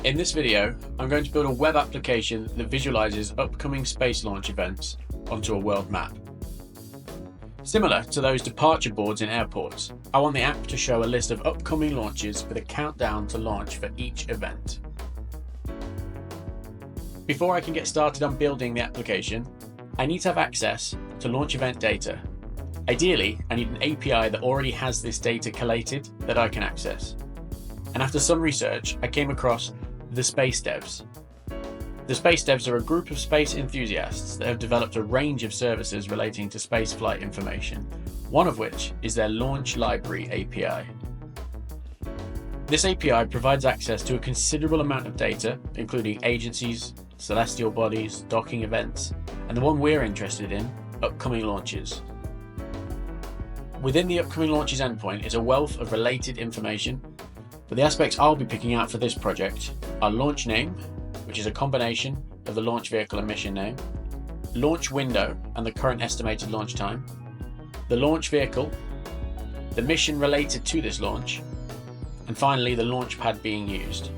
In this video, I'm going to build a web application that visualizes upcoming space launch events onto a world map. Similar to those departure boards in airports, I want the app to show a list of upcoming launches with a countdown to launch for each event. Before I can get started on building the application, I need to have access to launch event data. Ideally, I need an API that already has this data collated that I can access. And after some research, I came across the Space Devs. The Space Devs are a group of space enthusiasts that have developed a range of services relating to spaceflight information, one of which is their Launch Library API. This API provides access to a considerable amount of data, including agencies, celestial bodies, docking events, and the one we're interested in, upcoming launches. Within the upcoming launches endpoint is a wealth of related information, but the aspects I'll be picking out for this project are launch name, which is a combination of the launch vehicle and mission name, launch window and the current estimated launch time, the launch vehicle, the mission related to this launch, and finally the launch pad being used.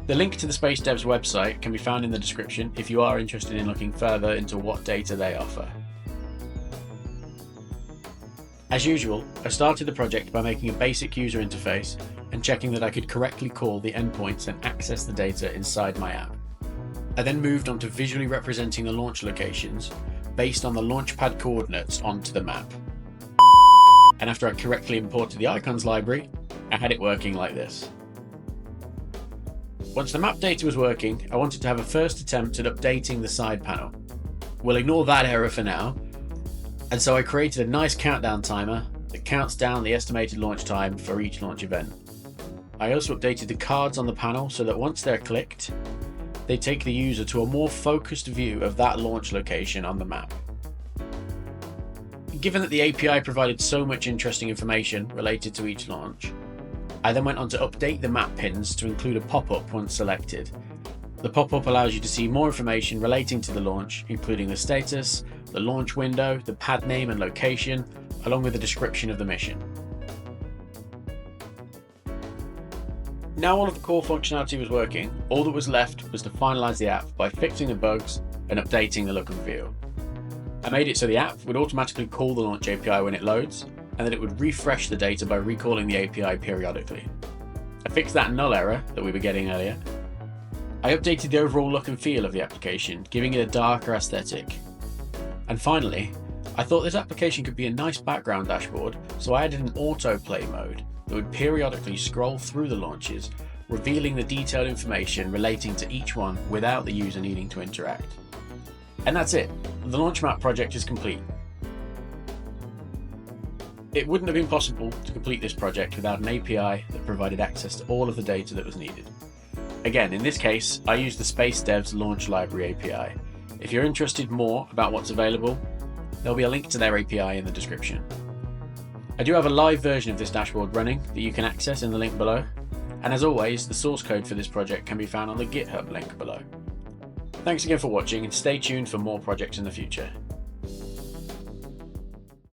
The link to the Space Devs website can be found in the description if you are interested in looking further into what data they offer. As usual, I started the project by making a basic user interface and checking that I could correctly call the endpoints and access the data inside my app. I then moved on to visually representing the launch locations based on the launchpad coordinates onto the map. And after I correctly imported the icons library, I had it working like this. Once the map data was working, I wanted to have a first attempt at updating the side panel. We'll ignore that error for now. And so I created a nice countdown timer that counts down the estimated launch time for each launch event. I also updated the cards on the panel so that once they're clicked, they take the user to a more focused view of that launch location on the map. Given that the API provided so much interesting information related to each launch, I then went on to update the map pins to include a pop-up once selected. The pop-up allows you to see more information relating to the launch, including the status, the launch window, the pad name and location, along with a description of the mission. Now all of the core functionality was working, all that was left was to finalize the app by fixing the bugs and updating the look and feel. I made it so the app would automatically call the launch API when it loads, and that it would refresh the data by recalling the API periodically. I fixed that null error that we were getting earlier. I updated the overall look and feel of the application, giving it a darker aesthetic. And finally, I thought this application could be a nice background dashboard, so I added an autoplay mode that would periodically scroll through the launches, revealing the detailed information relating to each one without the user needing to interact. And that's it. The launch map project is complete. It wouldn't have been possible to complete this project without an API that provided access to all of the data that was needed. Again, in this case, I used the Space Devs Launch Library API. If you're interested more about what's available, there'll be a link to their API in the description. I do have a live version of this dashboard running that you can access in the link below. And as always, the source code for this project can be found on the GitHub link below. Thanks again for watching and stay tuned for more projects in the future.